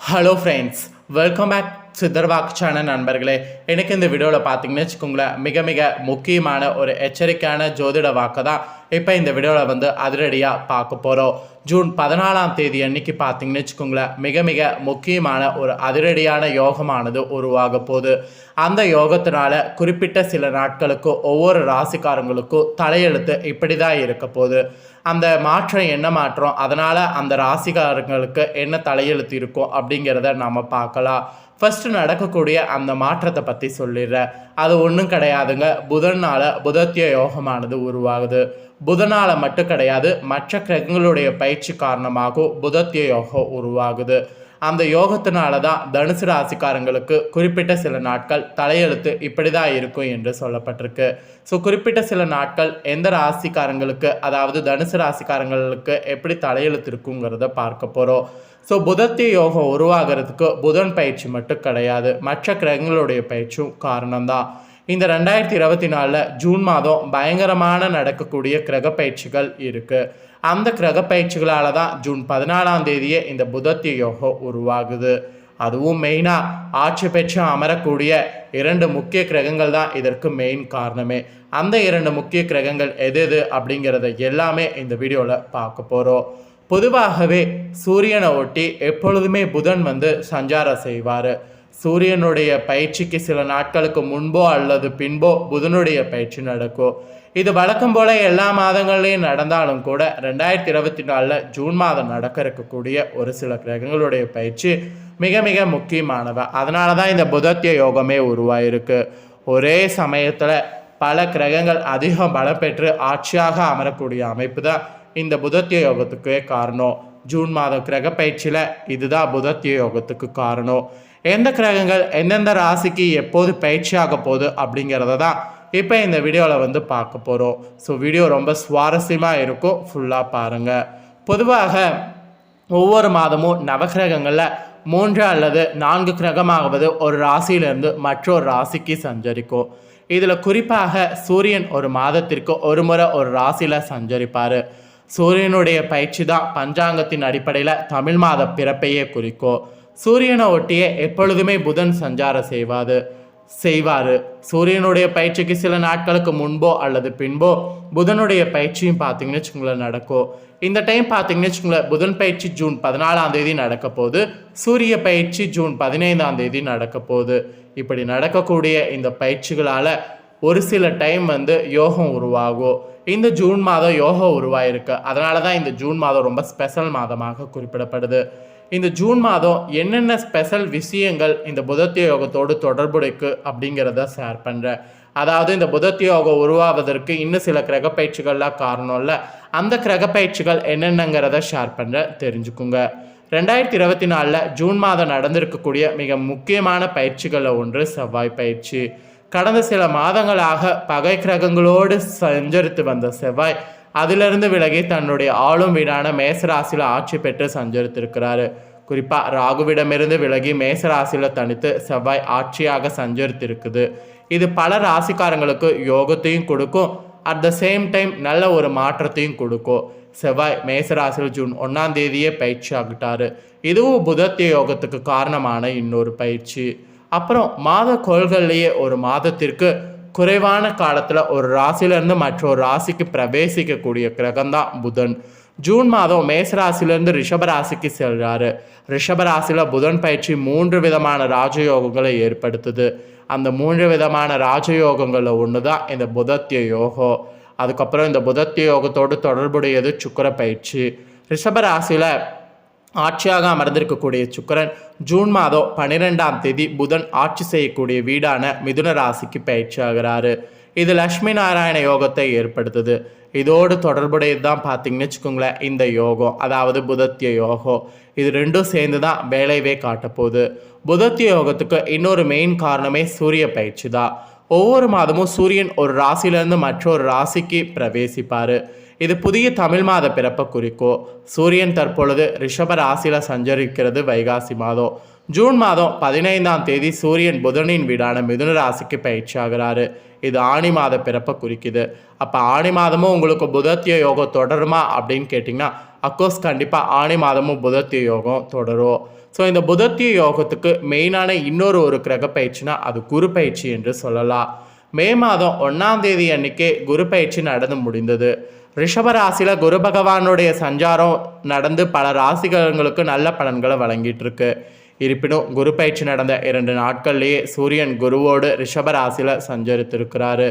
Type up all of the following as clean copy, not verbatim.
Hello friends, welcome back சித்தர்வாக் channel நண்பர்களே. எனக்கு இந்த வீடியோவில் பார்த்தீங்கன்னு வச்சுக்கோங்களேன், மிக மிக முக்கியமான ஒரு எச்சரிக்கையான ஜோதிட வாக்கு தான் இப்போ இந்த வீடியோவில் அதிரடியாக பார்க்க போகிறோம். ஜூன் 14ஆம் தேதி அன்னைக்கு பார்த்தீங்கன்னு வச்சுக்கோங்களேன், மிக மிக முக்கியமான ஒரு அதிரடியான யோகமானது உருவாக போகுது. அந்த யோகத்தினால குறிப்பிட்ட சில நாட்களுக்கு ஒவ்வொரு ராசிக்காரங்களுக்கும் தலையெழுத்து இப்படி தான் இருக்க போகுது. அந்த மாற்றம் என்ன மாற்றம், அதனால் அந்த ராசிக்காரங்களுக்கு என்ன தலையெழுத்து இருக்கும் அப்படிங்கிறத நம்ம பார்க்கலாம். ஃபஸ்ட்டு நடக்கக்கூடிய அந்த மாற்றத்தை பற்றி சொல்லிடுறேன். அது ஒன்றும் கிடையாதுங்க. புதத்திய யோகமானது உருவாகுது. புதனால் மட்டும் கிடையாது, மற்ற கிரகங்களுடைய பயிற்சி காரணமாகவும் புதத்திய யோகம் உருவாகுது. அந்த யோகத்தினால தான் தனுசு ராசிக்காரங்களுக்கு குறிப்பிட்ட சில நாட்கள் தலையெழுத்து இப்படி தான் இருக்கும் என்று சொல்லப்பட்டிருக்கு. ஸோ குறிப்பிட்ட சில நாட்கள் எந்த ராசிக்காரங்களுக்கு, அதாவது தனுசு ராசிக்காரங்களுக்கு எப்படி தலையெழுத்து இருக்குங்கிறத பார்க்க போகிறோம். ஸோ புதத்திய யோகம் உருவாகிறதுக்கு புதன் பயிற்சி மட்டும் கிடையாது, மற்ற கிரகங்களுடைய பயிற்சியும் காரணம்தான். இந்த 2024 ஜூன் மாதம் பயங்கரமான நடக்கக்கூடிய கிரக பயிற்சிகள் இருக்குது. அந்த கிரக பயிற்சிகளால் தான் ஜூன் 14ஆம் தேதியே இந்த புதத்திய யோகம் உருவாகுது. அதுவும் மெயினாக ஆட்சி பெற்று அமரக்கூடிய 2 முக்கிய கிரகங்கள் தான் இதற்கு மெயின் காரணமே. அந்த 2 முக்கிய கிரகங்கள் எது எது அப்படிங்கிறத எல்லாமே இந்த வீடியோவில் பார்க்க போகிறோம். பொதுவாகவே சூரியனை ஒட்டி எப்பொழுதுமே புதன் சஞ்சாரம் செய்வார். சூரியனுடைய பயிற்சிக்கு சில நாட்களுக்கு முன்போ அல்லது பின்போ புதனுடைய பயிற்சி நடக்கும். இது வழக்கம் போல எல்லா மாதங்கள்லையும் நடந்தாலும் கூட 2024 ஜூன் மாதம் நடக்க இருக்கக்கூடிய ஒரு சில கிரகங்களுடைய பயிற்சி மிக மிக முக்கியமானவ. அதனால தான் இந்த புதத்திய யோகமே உருவாயிருக்கு. ஒரே சமயத்தில் பல கிரகங்கள் அதிகம் பலம் பெற்று ஆட்சியாக அமரக்கூடிய அமைப்பு தான் இந்த புதத்திய யோகத்துக்கே காரணம். ஜூன் மாதம் கிரக பயிற்சியில் இதுதான் புதத்திய யோகத்துக்கு காரணம். எந்த கிரகங்கள் எந்தெந்த ராசிக்கு எப்போது பயிற்சியாக போகுது அப்படிங்கிறத தான் இப்போ இந்த வீடியோவில் பார்க்க போகிறோம். ஸோ வீடியோ ரொம்ப சுவாரஸ்யமாக இருக்கும், ஃபுல்லாக பாருங்கள். பொதுவாக ஒவ்வொரு மாதமும் நவகிரகங்களில் 3 அல்லது 4 கிரகமாகவது ஒரு ராசியிலிருந்து மற்றொரு ராசிக்கு சஞ்சரிக்கும். இதில் குறிப்பாக சூரியன் ஒரு மாதத்திற்கு ஒரு முறை ஒரு ராசியில் சஞ்சரிப்பார். சூரியனுடைய பயிற்சி தான் பஞ்சாங்கத்தின் அடிப்படையில் தமிழ் மாத பிறப்பையே குறிக்கும். சூரியனை ஒட்டியே எப்பொழுதுமே புதன் சஞ்சாரம் செய்வார். சூரியனுடைய பயிற்சிக்கு சில நாட்களுக்கு முன்போ அல்லது பின்போ புதனுடைய பயிற்சியும் பார்த்தீங்கன்னு வச்சுக்கோங்களேன் நடக்கும். இந்த டைம் பார்த்தீங்கன்னு வச்சுக்கோங்களேன், புதன் பயிற்சி ஜூன் 14ஆம் தேதி நடக்க போகுது. சூரிய பயிற்சி ஜூன் 15ஆம் தேதி நடக்க போகுது. இப்படி நடக்கக்கூடிய இந்த பயிற்சிகளால் ஒரு சில டைம் யோகம் உருவாகும். இந்த ஜூன் மாதம் யோகம் உருவாயிருக்கு. அதனால தான் இந்த ஜூன் மாதம் ரொம்ப ஸ்பெஷல் மாதமாக குறிப்பிடப்படுது. இந்த ஜூன் மாதம் என்னென்ன ஸ்பெஷல் விஷயங்கள் இந்த புதத்திய யோகத்தோடு தொடர்புடைக்கு அப்படிங்கிறத ஷேர் பண்ணுறேன். அதாவது இந்த புதத்திய யோகம் உருவாவதற்கு இன்னும் சில கிரக பயிற்சிகள்லாம் காரணம் இல்லை. அந்த கிரக பயிற்சிகள் என்னென்னங்கிறத ஷேர் பண்ணுறேன், தெரிஞ்சுக்குங்க. 2024 ஜூன் மாதம் நடந்திருக்கக்கூடிய மிக முக்கியமான பயிற்சிகளில் ஒன்று செவ்வாய் பயிற்சி. கடந்த சில மாதங்களாக பகை கிரகங்களோடு சஞ்சரித்து வந்த செவ்வாய் அதிலிருந்து விலகி தன்னுடைய ஆளும் வீடான மேசராசியில் ஆட்சி பெற்று சஞ்சரித்திருக்கிறாரு. குறிப்பாக ராகுவிடமிருந்து விலகி மேசராசியில் தனித்து செவ்வாய் ஆட்சியாக சஞ்சரித்திருக்குது. இது பல ராசிக்காரங்களுக்கு யோகத்தையும் கொடுக்கும், அட் த சேம் டைம் நல்ல ஒரு மாற்றத்தையும் கொடுக்கும். செவ்வாய் மேசராசியில் ஜூன் 1ஆம் தேதியே பயிற்சி ஆகிட்டாரு. இதுவும் புதத்திய யோகத்துக்கு காரணமான இன்னொரு பயிற்சி. அப்புறம் மாத கோள்கள்லேயே ஒரு மாதத்திற்கு குறைவான காலத்தில் ஒரு ராசியிலேருந்து மற்றொரு ராசிக்கு பிரவேசிக்கக்கூடிய கிரகம்தான் புதன். ஜூன் மாதம் மேசராசிலேருந்து ரிஷபராசிக்கு செல்கிறாரு. ரிஷபராசியில் புதன் பயிற்சி 3 விதமான ராஜயோகங்களை ஏற்படுத்துது. அந்த 3 விதமான ராஜயோகங்களில் ஒன்று தான் இந்த புதத்திய யோகம். அதுக்கப்புறம் இந்த புதத்திய யோகத்தோடு தொடர்புடையது சுக்கிர பயிற்சி. ரிஷபராசியில் ஆட்சியாக அமர்ந்திருக்கக்கூடிய சுக்கிரன் ஜூன் மாதம் 12ஆம் தேதி புதன் ஆட்சி செய்யக்கூடிய வீடான மிதுன ராசிக்கு பயிற்சி ஆகிறாரு. இது லட்சுமி நாராயண யோகத்தை ஏற்படுத்துது. இதோடு தொடர்புடையது தான் பார்த்தீங்கன்னு வச்சுக்கோங்களேன் இந்த யோகம், அதாவது புதத்திய யோகம். இது ரெண்டும் சேர்ந்து தான் வேலையவே காட்டப்போகுது. புதத்திய யோகத்துக்கு இன்னொரு மெயின் காரணமே சூரிய பயிற்சி தான். ஒவ்வொரு மாதமும் சூரியன் ஒரு ராசியிலேருந்து மற்றொரு ராசிக்கு பிரவேசிப்பார். இது புதிய தமிழ் மாத பிறப்பை குறிக்கும். சூரியன் தற்பொழுது ரிஷப ராசியில் சஞ்சரிக்கிறது வைகாசி மாதம். ஜூன் மாதம் 15ஆம் தேதி சூரியன் புதனின் வீடான மிதுன ராசிக்கு பயிற்சி ஆகிறாரு. இது ஆணி மாத பிறப்பை குறிக்குது. அப்போ ஆணி மாதமும் உங்களுக்கு புதத்திய யோகம் தொடருமா அப்படின்னு கேட்டிங்கன்னா அஃப்கோர்ஸ் கண்டிப்பாக ஆணி மாதமும் புதத்திய யோகம் தொடரும். ஸோ இந்த புதத்திய யோகத்துக்கு மெயினான ஒரு கிரக பயிற்சினா அது குரு பயிற்சி என்று சொல்லலாம். மே மாதம் 1ஆம் தேதி அன்னைக்கே குரு பயிற்சி நடந்து முடிந்தது. ரிஷபராசியில் குரு பகவானுடைய சஞ்சாரம் நடந்து பல ராசிகளுக்கு நல்ல பலன்களை வழங்கிட்டு இருக்கு. இருப்பினும் குரு பயிற்சி நடந்த 2 நாட்கள்லேயே சூரியன் குருவோடு ரிஷபராசியில் சஞ்சரித்திருக்கிறாரு.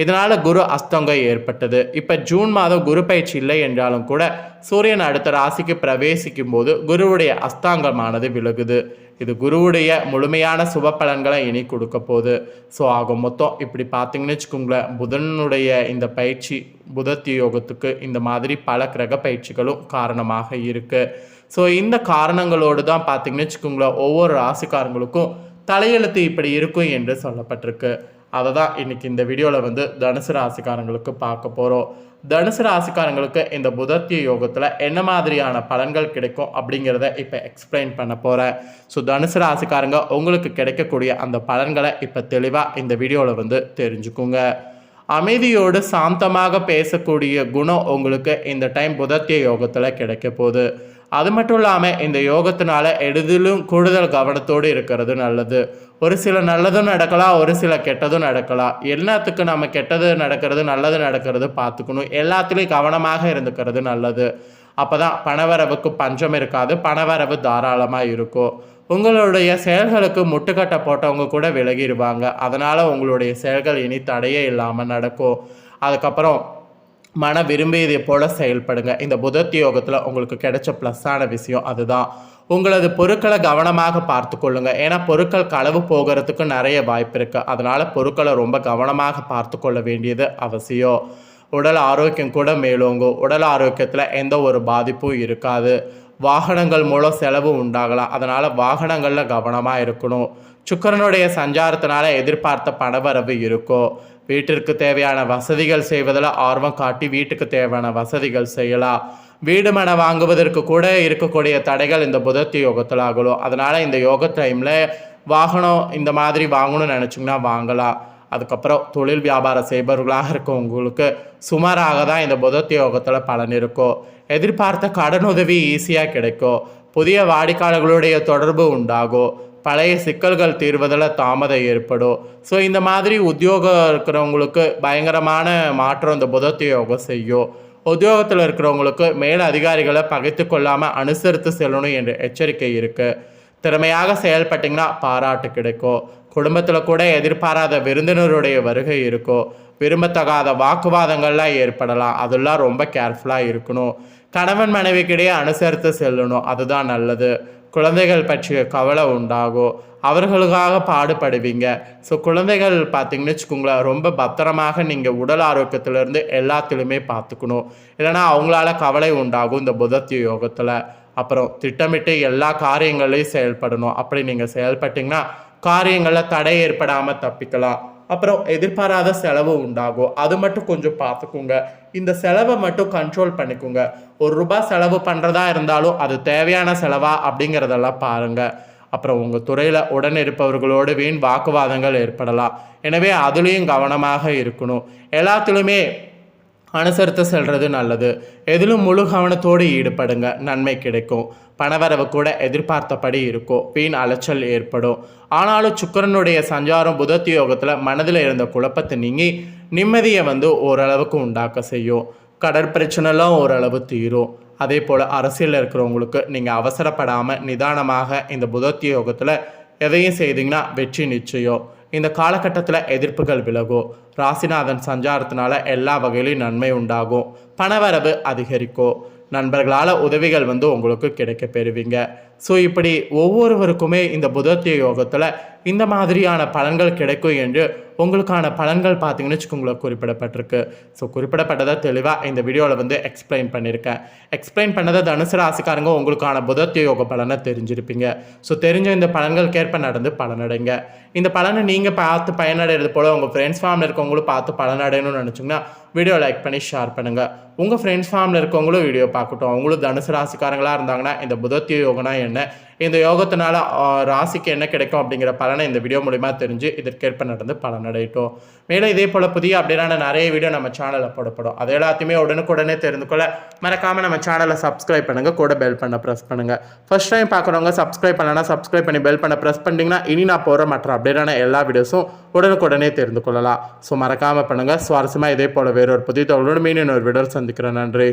இதனால் குரு அஸ்தங்கம் ஏற்பட்டது. இப்போ ஜூன் மாதம் குரு பயிற்சி இல்லை என்றாலும் கூட சூரியன் அடுத்த ராசிக்கு பிரவேசிக்கும் போது குருவுடைய அஸ்தாங்கமானது விலகுது. இது குருவுடைய முழுமையான சுப பலன்களை இனி கொடுக்க போகுது. ஸோ ஆக மொத்தம் இப்படி பார்த்தீங்கன்னு வச்சுக்கோங்களேன், புதனுடைய இந்த பயிற்சி புதத்திய யோகத்துக்கு இந்த மாதிரி பல கிரக பயிற்சிகளும் காரணமாக இருக்குது. ஸோ இந்த காரணங்களோடு தான் பார்த்தீங்கன்னு வச்சுக்கோங்களேன், ஒவ்வொரு ராசிக்காரங்களுக்கும் தலையெழுத்து இப்படி இருக்கும் என்று சொல்லப்பட்டிருக்கு. அதை தான் இன்றைக்கி இந்த வீடியோவில் தனுசு ராசிக்காரங்களுக்கு பார்க்க போகிறோம். தனுசு ராசிக்காரங்களுக்கு இந்த புதத்திய யோகத்தில் என்ன மாதிரியான பலன்கள் கிடைக்கும் அப்படிங்கிறத இப்போ எக்ஸ்பிளைன் பண்ண போகிறேன். ஸோ தனுசு ராசிக்காரங்க உங்களுக்கு கிடைக்கக்கூடிய அந்த பலன்களை இப்போ தெளிவாக இந்த வீடியோவில் தெரிஞ்சுக்குங்க. அமைதியோடு சாந்தமாக பேசக்கூடிய குணம் உங்களுக்கு இந்த டைம் புதத்திய யோகத்தில் கிடைக்க போகுது. அது மட்டும் இல்லாமல் இந்த யோகத்தினால எதிலும் கூடுதல் கவனத்தோடு இருக்கிறது நல்லது. ஒரு சில நல்லதும் நடக்கலாம், ஒரு சில கெட்டதும் நடக்கலாம். எல்லாத்துக்கும் நம்ம கெட்டது நடக்கிறது நல்லது நடக்கிறது பார்த்துக்கணும். எல்லாத்துலேயும் கவனமாக இருந்துக்கிறது நல்லது. அப்போ தான் பணவரவுக்கு பஞ்சம் இருக்காது, பணவரவு தாராளமாக இருக்கும். உங்களுடைய செயல்களுக்கு முட்டுக்கட்டை போட்டவங்க கூட விலகிடுவாங்க. அதனால் உங்களுடைய செயல்கள் இனி தடையே இல்லாமல் நடக்கும். அதுக்கப்புறம் மன விரும்பியதை போல செயல்படுங்க. இந்த புதத்திய யோகத்தில் உங்களுக்கு கிடைச்ச ப்ளஸ்ஸான விஷயம் அதுதான். உங்களது பொருட்களை கவனமாக பார்த்து கொள்ளுங்க. ஏன்னா பொருட்கள் களவு போகிறதுக்கு நிறைய வாய்ப்பு இருக்குது. அதனால் பொருட்களை ரொம்ப கவனமாக பார்த்து கொள்ள வேண்டியது அவசியம். உடல் ஆரோக்கியம் கூட மேலோங்கும். உடல் ஆரோக்கியத்தில் எந்த ஒரு பாதிப்பும் இருக்காது. வாகனங்கள் மூலம் செலவு உண்டாகலாம். அதனால் வாகனங்களில் கவனமாக இருக்கணும். சுக்கிரனுடைய சஞ்சாரத்தினால எதிர்பார்த்த பணவரவு இருக்கும். வீட்டிற்கு தேவையான வசதிகள் செய்வதில் ஆர்வம் காட்டி வீட்டுக்கு தேவையான வசதிகள் செய்யலாம். வீடு மனை வாங்குவதற்கு கூட இருக்கக்கூடிய தடைகள் இந்த புதத்திய யோகத்தில் ஆகலாம். அதனால் இந்த யோக டைமில் வாகனம் இந்த மாதிரி வாங்கணும்னு நினச்சிங்கன்னா வாங்கலாம். அதுக்கப்புறம் தொழில் வியாபாரம் செய்பவர்களாக இருக்கவங்களுக்கு சுமாராக தான் இந்த புதத்திய யோகத்தில் பலன் இருக்கும். எதிர்பார்த்த கடன் உதவி ஈஸியாக கிடைக்கும். புதிய வாடிக்கையாளர்களுடைய தொடர்பு உண்டாகும். பழைய சிக்கல்கள் தீர்வதில் தாமதம் ஏற்படும். ஸோ இந்த மாதிரி உத்தியோகம் இருக்கிறவங்களுக்கு பயங்கரமான மாற்றம் இந்த புதத்திய யோகம் செய்யும். உத்தியோகத்தில் இருக்கிறவங்களுக்கு மேல் அதிகாரிகளை பகைத்து கொள்ளாமல் அனுசரித்து செல்லணும் என்ற எச்சரிக்கை இருக்குது. திறமையாக செயல்பட்டிங்கன்னா பாராட்டு கிடைக்கும். குடும்பத்தில் கூட எதிர்பாராத விருந்தினருடைய வருகை இருக்கும். விரும்பத்தகாத வாக்குவாதங்கள்லாம் ஏற்படலாம். அதெல்லாம் ரொம்ப கேர்ஃபுல்லாக இருக்கணும். கணவன் மனைவிக்கிடையே அனுசரித்து செல்லணும், அதுதான் நல்லது. குழந்தைகள் பற்றிய கவலை உண்டாகும். அவர்களுக்காக பாடுபடுவீங்க. ஸோ குழந்தைகள் பார்த்திங்கன்னு வச்சுக்கோங்களேன், ரொம்ப பத்திரமாக நீங்கள் உடல் ஆரோக்கியத்திலேருந்து எல்லாத்திலுமே பார்த்துக்கணும். இல்லைனா அவங்களால கவலை உண்டாகும் இந்த புதத்திய யோகத்தில். அப்புறம் திட்டமிட்டு எல்லா காரியங்களையும் செயல்படணும். அப்படி நீங்கள் செயல்பட்டிங்கன்னா காரியங்களில் தடை ஏற்படாமல் தப்பிக்கலாம். அப்புறம் எதிர்பாராத செலவு உண்டாகும். அது மட்டும் கொஞ்சம் பார்த்துக்குங்க. இந்த செலவை மட்டும் கண்ட்ரோல் பண்ணிக்கோங்க. ₹1 செலவு பண்ணுறதா இருந்தாலும் அது தேவையான செலவா அப்படிங்கிறதெல்லாம் பாருங்கள். அப்புறம் உங்கள் துறையில் உடன் இருப்பவர்களோடு வீண் வாக்குவாதங்கள் ஏற்படலாம். எனவே அதுலேயும் கவனமாக இருக்கணும். எல்லாத்துலேயுமே அனுசரித்து செல்வது நல்லது. எதிலும் முழு கவனத்தோடு ஈடுபடுங்க, நன்மை கிடைக்கும். பணவரவு கூட எதிர்பார்த்தபடி இருக்கும். வீண் அலைச்சல் ஏற்படும். ஆனாலும் சுக்கிரனுடைய சஞ்சாரம் புதத்திய யோகத்தில் மனதில் இருந்த குழப்பத்தை நீங்கி நிம்மதியை ஓரளவுக்கு உண்டாக்க செய்யும். கடற்பிரச்சனைலாம் ஓரளவு தீரும். அதே போல் அரசியலில் இருக்கிறவங்களுக்கு நீங்கள் அவசரப்படாமல் நிதானமாக இந்த புதத்திய யோகத்தில் எதையும் செய்தீங்கன்னா வெற்றி நிச்சயம். இந்த காலகட்டத்தில் எதிர்ப்புகள் விலகும். ராசிநாதன் சஞ்சாரத்தினால எல்லா வகையிலும் நன்மை உண்டாகும். பணவரவு அதிகரிக்கும். நண்பர்களால் உதவிகள் உங்களுக்கு கிடைக்க பெறுவீங்க. ஸோ இப்படி ஒவ்வொருவருக்குமே இந்த புதத்திய யோகத்தில் இந்த மாதிரியான பலன்கள் கிடைக்கும் என்று உங்களுக்கான பலன்கள் பார்த்தீங்கன்னு வச்சுக்கோங்களேன் குறிப்பிடப்பட்டிருக்கு. ஸோ குறிப்பிடப்பட்டதை தெளிவாக இந்த வீடியோவில் எக்ஸ்பிளைன் பண்ணியிருக்கேன். எக்ஸ்பிளைன் பண்ணதை தனுசு ராசிக்காரங்க உங்களுக்கான புதத்திய யோக பலனை தெரிஞ்சிருப்பீங்க. ஸோ தெரிஞ்ச இந்த பலன்களுக்கேற்ப நடந்து பலனடைங்க. இந்த பலனை நீங்கள் பார்த்து பயனடைகிறது போல் உங்கள் ஃப்ரெண்ட்ஸ் ஃபேமிலியில் இருக்கவங்களும் பார்த்து பலனடையணும்னு நினச்சிங்கன்னா வீடியோ லைக் பண்ணி ஷேர் பண்ணுங்கள். உங்கள் ஃப்ரெண்ட்ஸ் ஃபேமிலியில் இருக்கவங்களும் வீடியோ பார்க்கட்டும். அவங்களும் தனுசு ராசிக்காரங்களாக இருந்தாங்கன்னா இந்த புதத்திய யோகனா என்ன, இந்த யோகத்தினால ராசிக்கு என்ன கிடைக்கும் அப்படிங்கிற பலனை இந்த வீடியோ மூலிமா தெரிஞ்சு இதற்கேற்ப நடந்து பலனடையட்டும். மேலும் இதே போல் புதிய அப்டேட்டான நிறைய வீடியோ நம்ம சேனலில் போடப்படும். அது எல்லாத்தையுமே உடனுக்குடனே தெரிந்து கொள்ள மறக்காமல் நம்ம சேனலை சப்ஸ்கிரைப் பண்ணுங்கள், கூட பெல் பண்ண ப்ரெஸ் பண்ணுங்கள். ஃபர்ஸ்ட் டைம் பார்க்குறவங்க சப்ஸ்கிரைப் பண்ணலன்னா சப்ஸ்கிரைப் பண்ணி பெல் பண்ண ப்ரெஸ் பண்ணிட்டீங்கன்னா இனி நான் போகிற மற்ற அப்டேட்டான எல்லா வீடியோஸும் உடனுக்குடனே தெரிந்து கொள்ளலாம். ஸோ மறக்காமல் பண்ணுங்கள். சுவாரஸ்யமாக இதே போல் வேறொரு புதிய தகவலோடு மீண்டும் ஒரு வீடியோவில் சந்திக்கிறேன். நன்றி.